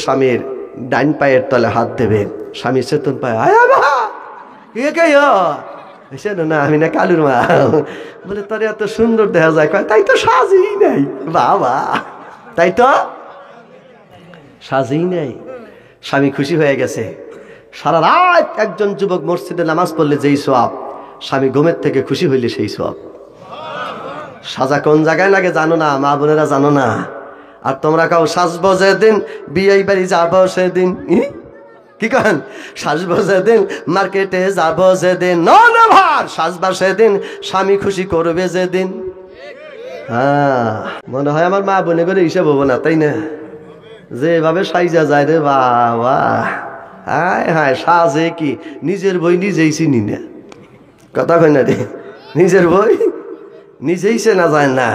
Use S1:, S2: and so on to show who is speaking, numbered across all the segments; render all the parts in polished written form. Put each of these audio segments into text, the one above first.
S1: স্বামীর ডাইন পায়ের তলে হাত দেবে, স্বামী চেতন পায়, না আমি না কালুর মা। বলে তোর এত সুন্দর দেখা যায়, তাই তো সাজেই নাই বাবা, তাই তো সাজেই নাই। স্বামী খুশি হয়ে গেছে। সারা রাত একজন যুবক মসজিদে নামাজ পড়লে যেই সওয়াব, স্বামী ঘুমের থেকে খুশি হইলে সেই সওয়াব। সাজা কোন জায়গায় লাগে জানো না, মা বোনেরা জানো না। আর তোমরা কাউ সাজবো যেদিন বিয়ে বাড়ি যাবো সেদিন, কি কন সাজবো যেদিন মার্কেটে যাবো যেদিন, ভার সাজবা সেদিন স্বামী খুশি করবে যেদিন। হ্যাঁ মনে হয় আমার মা বোনে করে হিসাব হবো না, তাই না? যেভাবে সাইজা যায় রে বাবা, হায় হায় সাজে কি নিজের বই নিজেই চিনি না, কথা কই না রে, নিজের বই নিজেই চেনা যায় না।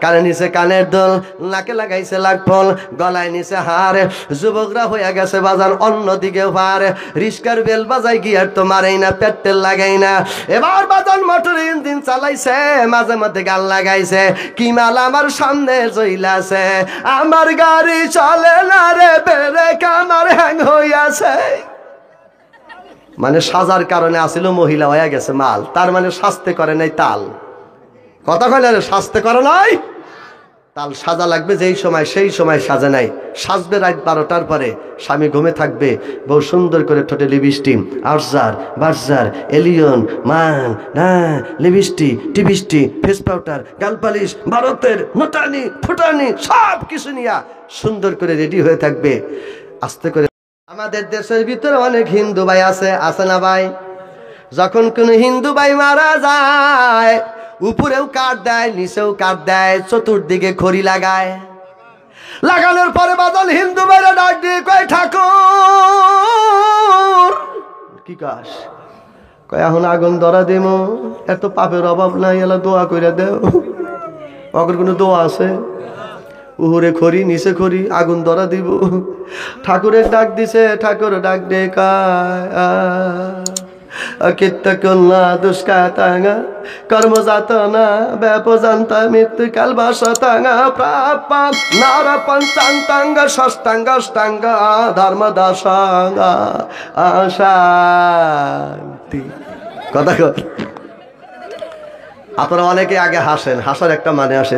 S1: কানে নিচে কানের দোল, নাকে লাগাইছে লাখ ফল, গলায় নিচে হার, যুবকরা হইয়া গেছে বাজান অন্যদিকে পার। রিস্কার বেল বাজাই গিয়ার তো মারেই না, পেট্রোল লাগাই না। এবার বাজান মোটর ইঞ্জিন চালাইছে, মাঝে মধ্যে গান লাগাইছে, কি মাল আমার সামনে চইলাছে, আমার গাড়ি চলে না রে, ব্রেক আমার হ্যাং হইয়াছে। মানে সাজার কারণে আসিল মহিলা হয়ে গেছে মাল, তার মানে শাস্তে করে নাই তাল, কথা কইলে সাজতে করে নাই তাল। সাজা লাগবে যেই সময় সেই সময় সাজে নাই। সাজবে রাত 12টার পরে, স্বামী ঘুমে থাকবে, বউ সুন্দর করে ঠোঁটে লিপস্টিক, আর্জার বার্জার এলিয়ন মান না লিপস্টিক টিপিস্টিক ফেস পাউডার গাল পালিশ ভারতের নোটানি ফুটানি সব কিছু নিয়ে সুন্দর করে রেডি হয়ে থাকবে। আস্তে করে আমাদের দেশের ভিতরে অনেক হিন্দু ভাই আছে, আছে না ভাই? যখন কোন হিন্দু ভাই মারা যায়, উপরেও কাঠ দেয়, নিচেও কাঠ দেয়, চতুর্দিকে খড়ি লাগায়। লাগানোর পরে বাদল হিন্দু ভাইরা ডাক দিয়ে কয়, ঠাকুর কি কাজ? কয় এখন আগুন ধরা দেব, এত পাপের অভাব নাই, এলা দোয়া করে দেও। অগর কোনো দোয়া আছে? উপরে খড়ি নিচে খড়ি, আগুন ধরা দিব। ঠাকুরের ডাক দিছে, ঠাকুর ডাক দে কন্যা দুষ্কাতাঙ্গা কর্মজাতনা ব্যাপজান্তা মৃত্যুকাল বাসতাঙ্গা প্রাপ নারা পঞ্চান্তাঙ্গ ষষ্ঠাঙ্গ অষ্টাঙ্গ ধর্ম দশাঙ্গা অশান্তি। কথা কর। আপনারা অনেকে আগে হাসেন, হাসার একটা মানে আসে,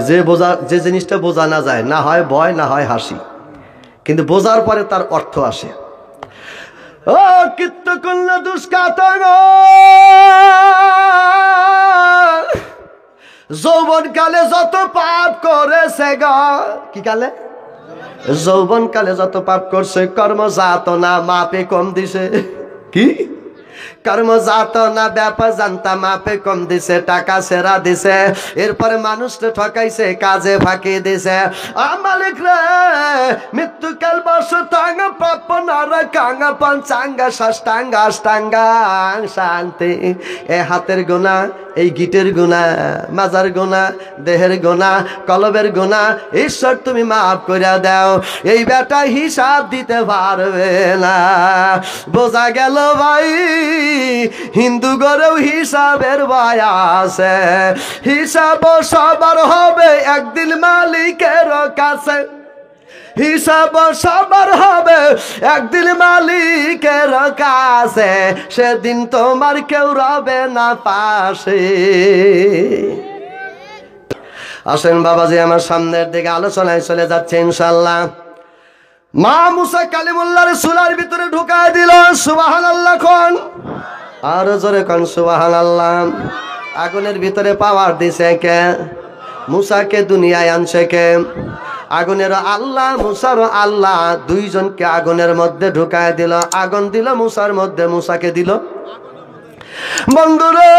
S1: যে জিনিসটা বোঝা না যায়, না হয় ভয় না হয় হাসি, কিন্তু বোঝার পরে তার অর্থ আসে। ও কিত্ত কন্যা দুষ্কাতাঙ্গ, যৌবন কালে যত পাপ করেছে গা, কি কালে? যৌবন কালে যত পাপ করছে, কর্ম যাতনা মাপে কম দিছে। কি কর্ম যাতনা ব্যাপার জানতা মাপে কম দিছে, টাকা সেরা দিছে, এরপরে মানুষটা ঠকাইছে, কাজে ফাঁকি দিছে। মালিক রে মৃত্যুকাল বসতাঙ্গ পাপ নারা কাঙ্গা পঞ্চাঙ্গা ষষ্ঠাঙ্গা অষ্টাঙ্গা শান্তি। এ হাতের গোনা, এই গিটের গোনা, মাজার গোনা, দেহের গোনা, কলবের গোনা, ঈশ্বর তুমি মাফ করে দাও। এই বেটা হিসাব দিতে পারবে না। বোঝা গেল ভাই হিন্দু গরেও হিসাবের ভয় আছে। হিসাব সবার হবে একদিন মালিকের কাছে, হিসাব সবার হবে একদিন মালিকের কাছে, সেদিন তোমার কেউ রবে না পাশে। আসেন বাবাজি আমার সামনের দিকে আলোচনায় চলে যাচ্ছে ইনশাআল্লাহ। মা মুসা কালিমুল্লাহর চুলার ভিতরে ঢুকায় দিল, সুবহানাল্লাহ কোন, আর জোরে কোন সুবহানাল্লাহ। আগুনের ভিতরে পাওয়ার দিছে কে? মুসাকে দুনিয়ায় আনছে কে? আগুনের আল্লাহ, মুসার আল্লাহ, দুইজনকে আগুনের মধ্যে ঢুকায় দিল। আগুন দিল মুসার মধ্যে, মুসাকে দিল। বন্ধুরে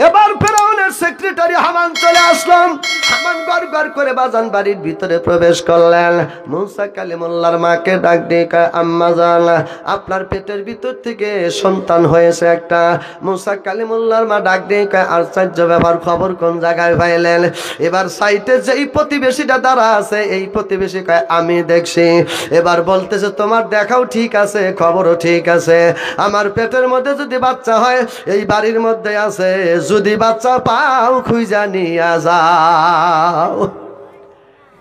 S1: এবার ফেরাউনের সেক্রেটারি হামান চলে আসলাম। হামান গড় গড় করে বাজান বাড়ির ভিতরে প্রবেশ করলেন। মুসা কালিমুল্লাহর মাকে ডাক দিয়ে কয়, আম্মা জান আপনার পেটের ভিতর থেকে সন্তান হয়েছে একটা। মুসা কালিমুল্লাহর মা ডাক দিয়ে কয়, আশ্চর্য ব্যাপার, খবর কোন জায়গায় পাইলেন? এবার সাইটে যেই প্রতিবেশীটা দাঁড়া আছে, এই প্রতিবেশী কয়, আমি দেখছি। এবার বলতেছে, তোমার দেখাও ঠিক আছে, খবরও ঠিক আছে। আমার পেটের মধ্যে যদি বাচ্চা হয়, এই বাড়ির মধ্যে আছে, যদি বাচ্চা পাও খুঁজা নিয়ে যাও।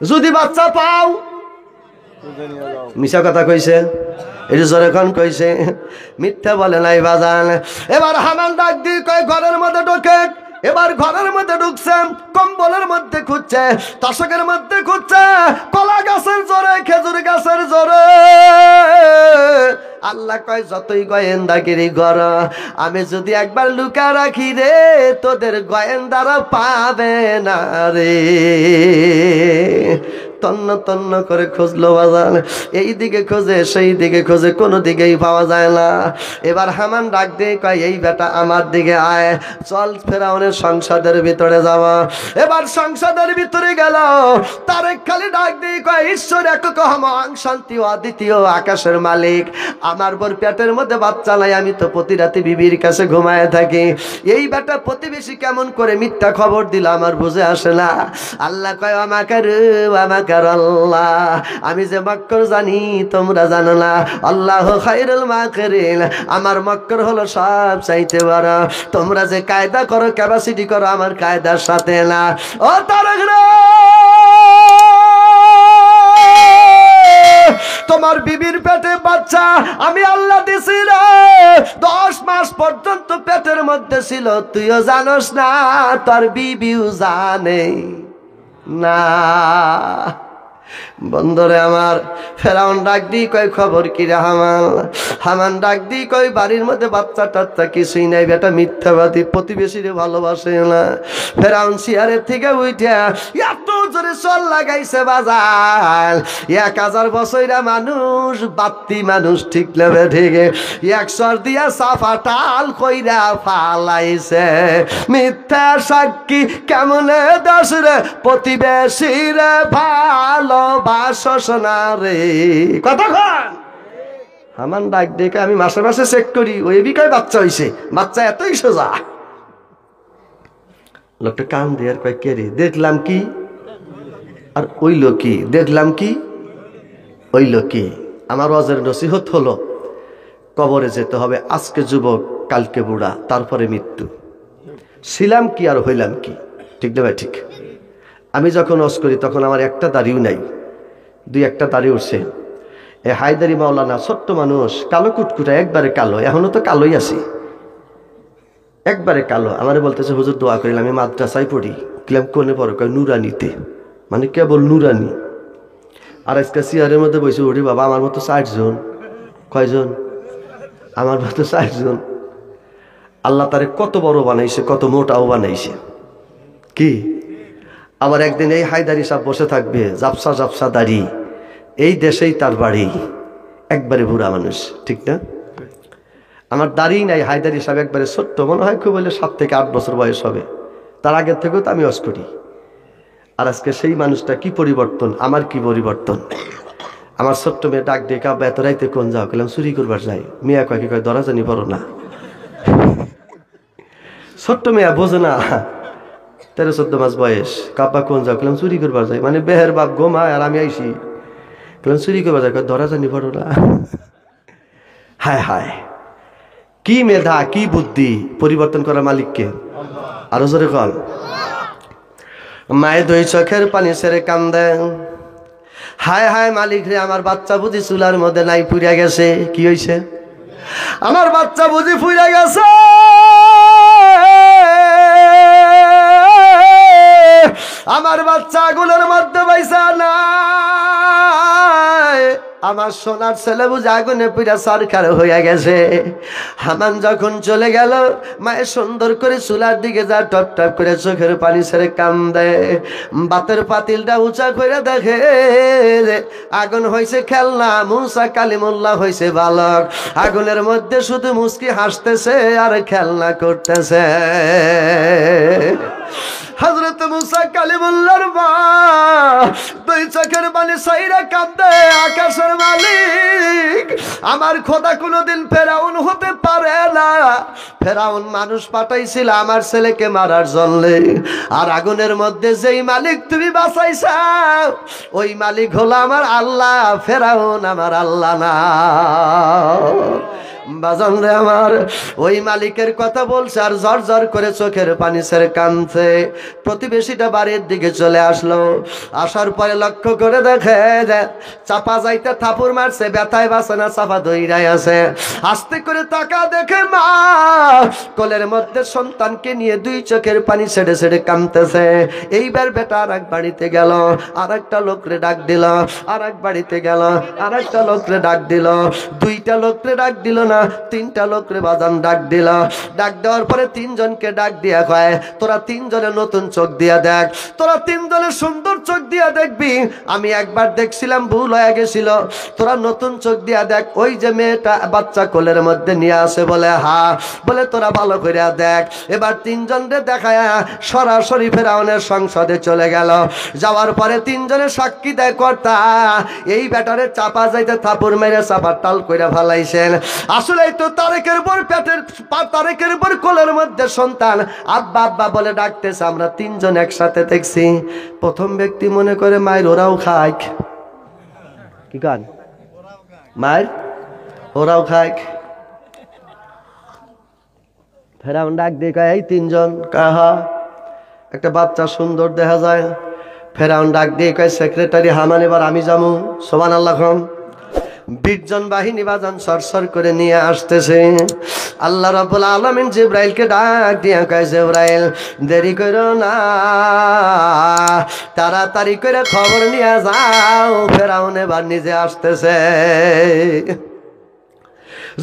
S1: যদি বাচ্চা পাও মিছা কথা কইছে, এটা জোরে কোন কইছে, মিথ্যা বলে নাই বাজান। এবার হামান ডাক দিয়ে কয় ঘরের মধ্যে ঢোকে। এবার ঘরের মধ্যে ঢুকছে, কম্বলের মধ্যে খুঁজছে, তোশকের মধ্যে খুঁজছে, কলা গাছের জোরে, খেজুর গাছের জোরে। আল্লাহ কয় যতই গোয়েন্দাগিরি কর, আমি যদি একবার লুকা রাখি রে, তোদের গোয়েন্দারা পাবে না রে। তন্ন তন্ন করে খুঁজলো বাজান, এই দিকে খোঁজে সেই দিকে খোঁজে, কোনো দিকেই পাওয়া যায় না। এবার হামান ডাক দিয়ে কয় এই বেটা আমার দিকে আয়, চল ফেরাউনের সংসদের ভিতরে যাওয়া। এবার সংসদের ভিতরে গেল, তারেক খালি ডাক দিয়ে কয় ঈশ্বর একক মহান শান্তি অদ্বিতীয় আকাশের মালিক, আমার বোর পেটের মধ্যে বাচ্চা নাই, আমি তো প্রতি রাতে বিবির কাছে ঘুমায় থাকি, এই বেটা প্রতিবেশী কেমন করে মিথ্যা খবর দিল আমার বুঝে আসে না। আল্লাহ কয় আমাকে আল্লাহ, আমি যে মক্কর জানি তোমরা জানো না, আল্লাহ খায়রুল মাকিরিন, আমার মক্কর হলো সব চাইতে বড়। তোমরা যে কায়দা করো, ক্যাপাসিটি করো, আমার কায়দার সাথে না। ও তারেক রে, তোমার বিবির পেটে বাচ্চা আমি আল্লাহ দিছি রে, 10 মাস পর্যন্ত পেটের মধ্যে ছিল, তুইও জানোস না, তোর বিবিও জানে না। বন্ধরে আমার, ফেরাউন ডাক দি কয় খবর কি রে হামান? হামান ডাক দি কয় বাড়ির মধ্যে বাচ্চা টাচ্চা কিছুই নাই, বেটা মিথ্যাবাদী, প্রতিবেশীরে ভালোবাসে না। ফেরাউন চেয়ারের থেকে উঠে এত জোরে চল লাগাইছে বাজার, 1000 বছরা মানুষ বাত্তি মানুষ ঠিক লেবে ঠিকে 100 দিয়া সাফা টাল কইরা ফালাইছে। মিথ্যা সাক্ষী কেমনে দোষ রে, প্রতিবেশীরে ভালোবাসস না রে। কতক্ষণ হামান ডাক দেখে আমি মাসে মাসে চেক করি, ওই বিকায় বাচ্চা হইছে, বাচ্চা এতই সোজা। লোকটা কান দিয়ে কয় কে রে, দেখলাম কি আর ওইল কি, দেখলাম কি ওইল কি। আমার ওয়াজের নসিহত হলো কবরে যেতে হবে, আজকে যুবক কালকে বুড়া, তারপরে মৃত্যু। ছিলাম কি আর হইলাম কি, ঠিক না ভাই? ঠিক। আমি যখন ওয়াজ করি তখন আমার একটা দাড়িও নাই, 2-1টা দাড়ি উঠছে। এ হায়দারি মাওলানা ছোট্ট মানুষ, কালো কুটকুটা, একবারে কালো, এখনো তো কালোই আছি, একবারে কালো। আমারে বলতেছে হুজুর দোয়া করিলাম, আমি মাদ্রাসায় পড়ি। কিলাম কোনে পড়ো? কয় নুরানিতে, মানে কেবল নুরানি। আর আজকে চেয়ারের মধ্যে বসে উঠি, বাবা আমার মতো 60 জন। কয়জন? আমার মতো 60 জন। আল্লাহ তারে কত বড় বানাইছে, কত মোটাও বানাইছে। কি আবার একদিন এই হায়দারি সাহেব বসে থাকবে, জাপসা জাপসা দাড়ি, এই দেশেই তার বাড়ি, একবারে বুড়া মানুষ, ঠিক না? আমার দাড়ি নাই, হায়দারি সাহেব একবারে ছোট্ট, মনে হয় খুব হলে 7 থেকে 8 বছর বয়স হবে, তার আগের থেকেও তো আমি ওয়াজ করি। আর আজকে সেই মানুষটা কি পরিবর্তন, আমার কি পরিবর্তন। আমার ছোট্ট মেয়ে ডাক ডেকে আব্বা এত রাইতে কোন যাও? বললাম চুরি করবার যাই। মেয়া কয় কি কয় দরাজানি পড়ো না। ছোট্ট মেয়া বোঝে না, 13-14 মাস বয়স। কাব্বা কোন যাও? বললাম চুরি করবার যাই, মানে বেহের বাপ গোমা আর আমি আইসি। বললাম চুরি করবার যাই, দরাজানি পড়ো না। হায় হায়, কি মেধা, কি বুদ্ধি, পরিবর্তন করার মালিককে। আরো জোরে কল। মায়ের 2 চোখের পানি ছেড়ে কান্দে, হায় হায় মালিক রে, আমার বাচ্চা বুঝি চুলার মধ্যে নাই, পুড়িয়া গেছে। কি হয়েছে? আমার বাচ্চা বুঝি পুড়িয়া গেছে, আমার বাচ্চা আগুনের মধ্যে বাইসা নাই, আমার সোনার ছেলে বুঝে আগুনে পুরা সরকার হইয়া গেছে। হামান যখন চলে গেল, মায়ের সুন্দর করে চুলার দিকে যা টপ টপ করে চোখের পানি ছেড়ে কান্দে। বাতের পাতিলটা উঁচা করে দেখে আগুন হয়েছে খেলনা, মুসা কালিমুল্লাহ হয়েছে বালক। আগুনের মধ্যে শুধু মুস্কি হাসতেছে আর খেলনা করতেছে। হযরত মুসা কালিমুল্লাহর মা 2 চোখের পানি সাইরা কাঁদে, আকাশের মালিক আমার খোদা কোনোদিন ফেরাউন হতে পারে না। ফেরাউন মানুষ পাঠাইছিল আমার ছেলেকে মারার জন্য, আর আগুনের মধ্যে যেই মালিক তুমি বাঁচাইছাও ওই মালিক হলো আমার আল্লাহ, ফেরাউন আমার আল্লাহ না। বাজান রে আমার, ওই মালিকের কথা বলছে আর ঝরঝর করে চোখের পানি ছেড়ে কাঁদছে। প্রতিবেশীটা বাড়ির দিকে চলে আসলো, আসার পরে লক্ষ্য করে দেখে যে চাপা যাইতে থাপুর মারছে, ব্যথায় বাসে না, চাপা দইরাই আছে। আস্তে করে তাকা দেখে মা কোলের মধ্যে সন্তানকে নিয়ে দুই চোখের পানি ছেড়ে ছেড়ে কাঁদতেছে। এইবার বেটা আর এক বাড়িতে গেল, আর একটা লোকরে ডাক দিল, আর এক বাড়িতে গেল, আর একটা লোকরে ডাক দিল, দুইটা লোকরে ডাক দিল না, তিনটা লোকরে বাজান ডাক দিল। ডাক দেওয়ার পরে তিনজনকে ডাক দিয়া কয়, তোরা তিনজনে নতুন চোখ দিয়া দেখ, তোরা তিনজনে সুন্দর চোখ দিয়া দেখবি। আমি একবার দেখছিলাম, ভুল হয়ে গেছিল, তোরা নতুন চোখ দিয়া দেখ। ওই যে মেয়েটা বাচ্চা কোলের মধ্যে নিয়ে আসে, বলে হা, বলে তোরা ভালো করে দেখ। এবার তিনজনরে দেখায় সরাসরি ফেরাউনের সংসদে চলে গেল। যাওয়ার পরে তিনজনে সাক্ষী দেয়, কর্তা এই ব্যাটারে চাপা যাইতে থাপুর মেরে চাপা টাল কইরা ফালাইছেন। আসলেই তো তারেকের উপর পেটের, তারেকের উপর কোলের মধ্যে সন্তান আব্বা আব্বা বলে ডাকতেছে, আমরা তিনজন একসাথে দেখছি। প্রথম ব্যক্তি মনে করে মায়ের ওরাও খায়, কি কান মায়ের ওরাও খায়। ফেরাউন ডাক দিয়ে কয়, এই তিনজন কাহা? একটা বাচ্চা সুন্দর দেখা যায়। ফেরাউন ডাক দিয়ে কয়, সেক্রেটারি হামান, এবার আমি যাবো। সুবহানাল্লাহ। 20 জন বাহিনী বাজান সরসর করে নিয়ে আসতেছে। আল্লাহ রাব্বুল আলামিন জিবরাইলকে ডাক দিয়ে কয়, জিবরাইল দেরি করো না, তাড়াতাড়ি করে খবর নিয়ে যাও, ফেরাউন এবার নিজে আসতেছে।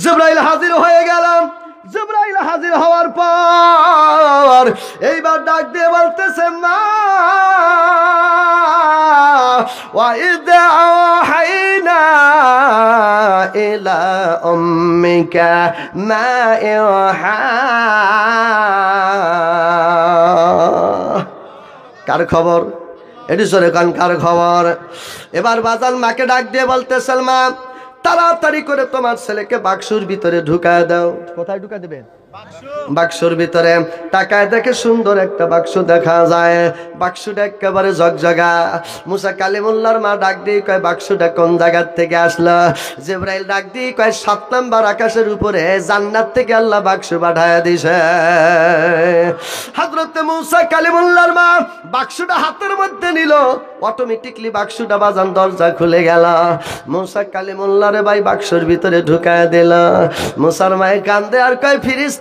S1: জিবরাইল হাজির হয়ে গেলাম। জিবরাইল হাজির হওয়ার পর এইবার ডাক দিয়ে বলতেছে, মা وَإِذْ أَوْحَيْنَا إِلَى أُمِّكَ مَا أَوْحَى। কার খবর? এটি সরে কান, কার খবর? এবার বাজান মাকে ডাক দিয়ে বলতেছে, মা তাড়াতাড়ি করে তোমার ছেলেকে বাক্সুর ভিতরে ঢুকায় দাও। কোথায় ঢুকায় দেবেন? বাক্সুর ভিতরে। তাকায় দেখে সুন্দর একটা বাক্স দেখা যায়, বাক্সটা একেবারে ঝকঝকা। মুসা কালিমুল্লাহর মা ডাক দিয়ে কয়, বাক্সটা কোন জায়গার থেকে আসলো? জিবরাইল ডাক দিয়ে কয়, 7 নম্বর আকাশের উপরে জান্নাত থেকে আল্লাহ বাক্স পাঠায় দিছে। হযরতে মুসা কালিমুল্লাহর মা বাক্সটা হাতের মধ্যে নিল, অটোমেটিকলি বাক্সটা বাজান দরজা খুলে গেল। মুসা কালিমুল্লাহর ভাই বাক্সের ভিতরে ঢুকায় দিল। মুসার মায়ে কান্দে আর কয়, ফিরিস্তা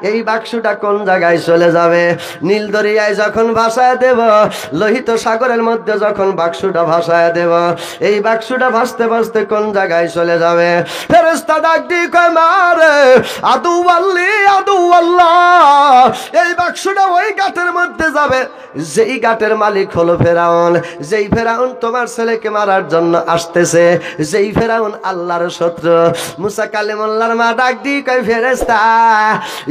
S1: এই বাক্সটা কোন জায়গায় চলে যাবে? নীল দরিয়ায় যখন ভাসায় দেব, লোহিত সাগরের মধ্যে যখন বাক্সটা ভাসায় দেব, এই বাক্সটা ভাসতে ভাসতে কোন জায়গায় চলে যাবে? ফেরেশতা ডাক দিয়ে কয়, মারে আদু আল্লি আদু আল্লাহ, এই বাক্সটা ওই গাটের মধ্যে যাবে যেই গাটের মালিক হলো ফেরাউন, যেই ফেরাউন তোমার ছেলেকে মারার জন্য আসতেছে, যেই ফেরাউন আল্লাহর শত্রু। মুসা কালিমুল্লাহর মা ডাক দিয়ে কয়, ফেরেশতা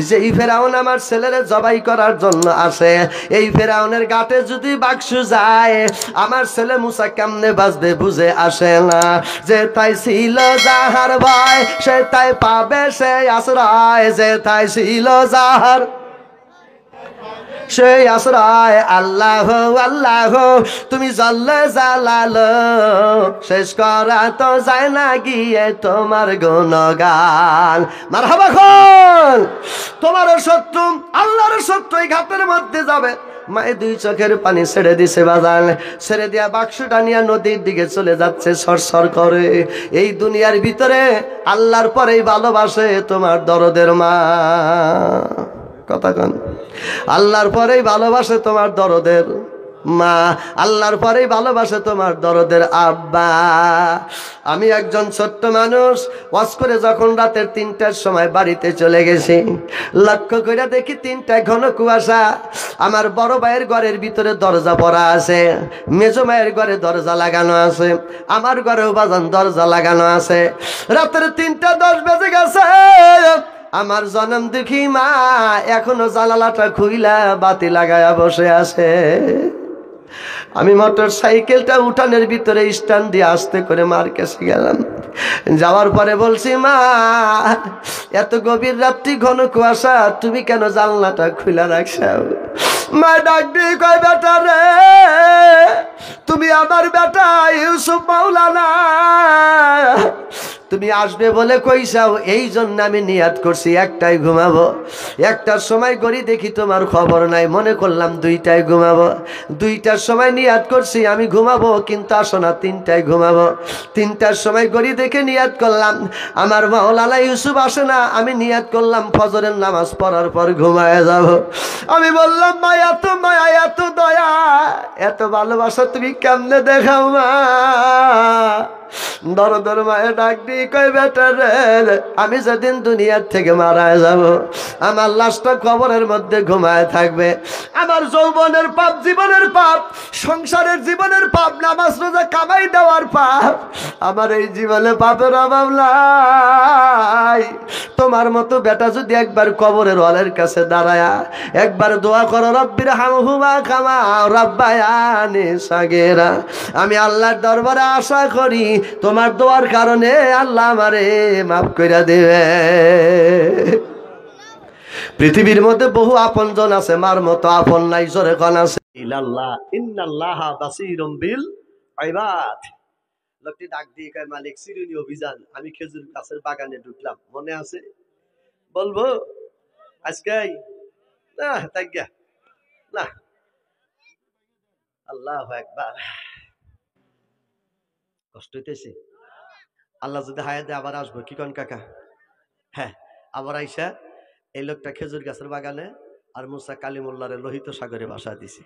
S1: যেই ফেরাউন আমার ছেলেরে জবাই করার জন্য আসে, এই ফেরাউনের গাটে যদি বাক্স যায়, আমার ছেলে মুসা কেমনে বাঁচবে বুঝে আসে না। যে তাই ছিল যাহার ভয়, সে তাই পাবে সে আশ্রয়, যে তাই ছিল যাহার সেই আশ্রয়। আল্লাহ আল্লাহ তুমি জল্লে জালালো, শেষ করা তো যায় না গিয়ে তোমার গুণগান। মারহাবা খান। তোমার শত্রু আল্লাহর শত্রু এই ঘাটের মধ্যে যাবে। মায়ের দুই চোখের পানি ছেড়ে দিছে বাজান, ছেড়ে দিয়া বাক্সটা নিয়ে নদীর দিকে চলে যাচ্ছে সরসর করে। এই দুনিয়ার ভিতরে আল্লাহর পরেই ভালোবাসে তোমার দরদের মা। কথা কন, আল্লাহর পরেই ভালোবাসে তোমার দরদের মা, আল্লাহর পরেই ভালোবাসে তোমার দরদের আব্বা। আমি একজন ছোট্ট মানুষ, ওয়াজ করে যখন রাতের 3টার সময় বাড়িতে চলে গেছি, লক্ষ্য করে দেখি 3টায় ঘন কুয়াশা। আমার বড় ভাইয়ের ঘরের ভিতরে দরজা পড়া আছে, মেজো মায়ের ঘরে দরজা লাগানো আছে, আমার ঘরেও বাজান দরজা লাগানো আছে। রাতের 3:10 বেজে গেছে। আমার জনম দুঃখী মা এখনো জানালাটা খুইলা বাতি লাগায়া বসে আছে। আমি মোটর সাইকেলটা উঠানের ভিতরে স্ট্যান্ড দিয়ে আস্তে করে মার কাছে গেলাম। যাওয়ার পরে বলছি, মা এত গভীর রাত্রি ঘন কুয়াশা, তুমি কেন জানলাটা খুলে রাখছো? মা ডাক দিয়ে কয়, বেটা রে তুমি আমার বেটা ইউসুফ মাওলানা, তুমি আসবে বলে কইসাও, এই জন্য আমি নিয়াত করছি একটাই ঘুমাবো। একটার সময় করি দেখি তোমার খবর নাই, মনে করলাম দুইটায় ঘুমাবো। দুইটার সময় নিয়াত করছি আমি ঘুমাবো, কিন্তু আসো না, তিনটায় ঘুমাবো। তিনটার সময় করি দেখে নিয়াত করলাম আমার মাওলানা ইউসুফ আসে না, আমি নিয়াত করলাম ফজরের নামাজ পড়ার পর ঘুমায় যাব। আমি বললাম মা, এত মায়া, এত দয়া, এত ভালোবাসা তুমি কেমনে দেখাও মা? দরদর মায়ে ডাক দিয়ে কই, বেটা রে, আমি যেদিন দুনিয়ার থেকে মারা যাব, আমার লাশটা কবরের মধ্যে ঘুমায় থাকবে। আমার যৌবনের পাপ, জীবনের পাপ, সংসারের জীবনের পাপ, নামাজ রোজা কামাই দেওয়ার পাপ, আমার এই জীবনে পাপের অভাব নাই। তোমার মতো বেটা যদি একবার কবরের ওয়ালের কাছে দাঁড়ায়া একবার দোয়া করো, রব্বির হামহুমা কামা রাব্বায়ানি সাগীরা, আমি আল্লাহর দরবারে আশা করি তোমার দোয়ার কারণে আল্লাহ আমারে মাফ কইরা দিবে। পৃথিবীর মধ্যে বহু আপনজন আছে, মার মতো আপন নাই, জোরে কোন আছে? ইল্লাল্লাহ ইন্নাল্লাহা বাসীরুম বিল ইবাদ। লোকটি ডাক দিয়ে কয়, মালিক চিরুনি অভিযান, আমি খেজুর গাছের বাগানে ঢুকলাম, মনে আছে? বলবো আজকে? না তাই গা, না। আল্লাহু আকবার। কষ্ট হইতেছে? আল্লাহ যদি হায়াতে আবার আসবো, কি কোন কাকা? হ্যাঁ, আবার আইসা এই লোকটা খেজুর গাছের বাগানে আর মুসা কালিমুল্লাহর লোহিত সাগরে বাসা দিছে।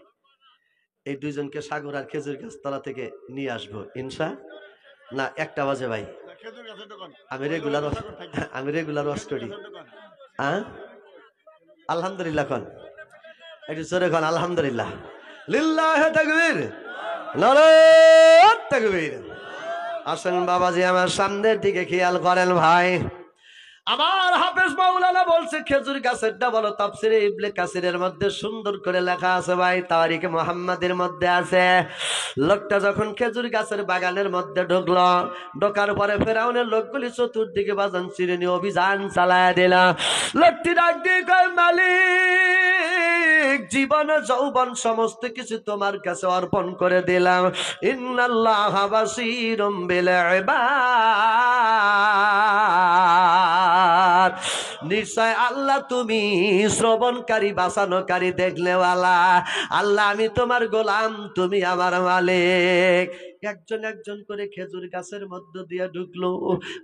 S1: এই দুইজনকে সাগর আর খেজুর গাছ তলা থেকে নিয়ে আসবো ইনশা। না, 1টা বাজে ভাই, আমি রেগুলার ওয়াজ করি। হ্যাঁ, আলহামদুলিল্লাহ খন, একটু জোরে খন আলহামদুলিল্লাহ। লিল্লাহে তাকবীর, নারায়ে তাকবীর। আসেন বাবাজি, আমার সামনের দিকে খেয়াল করেন ভাই। আমার হাফেজ মাওলানা বলছে খেজুর গাছেরটা বলো, তাফসিরে ইবনে কাসিরের মধ্যে সুন্দর করে লেখা আছে ভাই, তারিখে মুহাম্মাদের মধ্যে আছে। লোকটা যখন খেজুর গাছের বাগানের মধ্যে ঢুকলো, ঢোকার পরে ফেরাউনের লোকগুলি চতুর্দিকে বাজান চিরুনি অভিযান চালায় দিল। লোকটি ডাক দিয়ে কয়, মালিক, জীবন যৌবন সমস্ত কিছু তোমার কাছে অর্পণ করে দিলাম। ইন্নাল্লাহা বাসীরুম বিল ইবাদ, নিশ্চয় আল্লাহ তুমি শ্রবণকারী, বাঁচানোকারী, দেখলেওয়ালা। আল্লাহ, আমি তোমার গোলাম, তুমি আমার মালিক। একজন একজন করে খেজুর গাছের মধ্য দিয়ে ঢুকলো।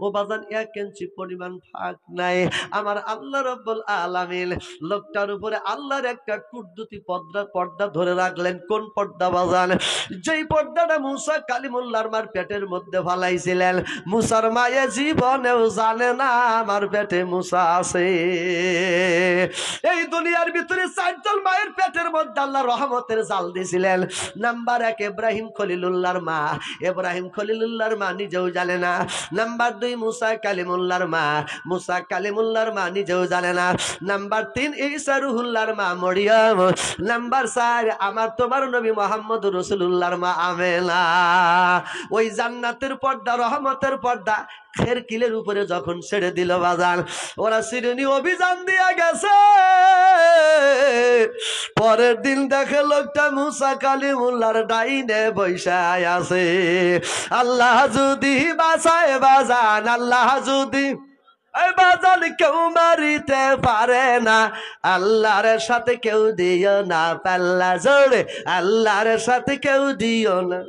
S1: ও বাজান 1 ইঞ্চি পরিমাণ ফাঁক নাই। আমার আল্লাহ রাব্বুল আলামিন লোকটার উপরে আল্লাহর একটা কুদরতি পর্দা ধরে রাখলেন। কোন পর্দা বাজান? যেই পর্দাটা মুসা কালিমুল্লাহর মার পেটের মধ্যে ফালাইছিলেন। মুসার মায়ে জীবনেও জানে না আমার পেটে মুসা আছে। এই দুনিয়ার ভিতরে 4 জন মায়ের পেটের মধ্যে আল্লাহ রহমতের জাল দিয়েছিলেন। নাম্বার 1 ইব্রাহিম খলিলুল্লাহর মা। ইব্রাহিম খলিলুল্লাহর মা নিজেও জানে না। নাম্বার 2 মুসা কালিমুল্লাহর মা। মুসা কালিমুল্লাহর মা নিজেও জানে না। নাম্বার 3 ঈসা রুহুল্লাহর মা মরিয়ম। নাম্বার 4 আমার তোমার নবী মুহাম্মদ রাসূলুল্লাহর মা আমেনা। ওই জান্নাতের পর্দা, রহমতের পর্দা খের কিলের উপরে যখন ছেড়ে দিল বাজান, ওরা চিরুনি অভিযান দিয়ে গেছে। পরের দিন দেখে লোকটা মুসা কালিমুল্লাহর ডাইনে বৈশায় আছে। আল্লাহ যদি বাঁচায় বাজান, আল্লাহ যদি বাজান কেউ মারিতে পারে না, আল্লাহর সাথে কেউ দিও না পাল্লা জোরে, আল্লাহর সাথে কেউ দিও না।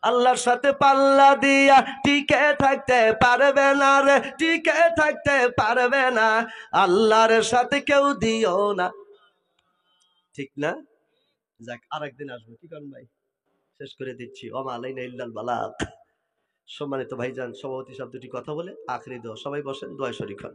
S1: আল্লাহর সাথে পাল্লা দিয়া টিকে থাকতে পারবে না রে, টিকে থাকতে পারবে না, আল্লাহর সাথে কেউ দিও না। ঠিক না? যাক, আরেকদিন আসবো, কি করেন ভাই? শেষ করে দিচ্ছি। ওমা আলাইনা ইল্লাল বালাগ। সম্মানিত ভাইজান, সভাপতি সাহেব দুটি কথা বলে আখরি দোয়া। সবাই বসেন, দোয়া শরীক হন।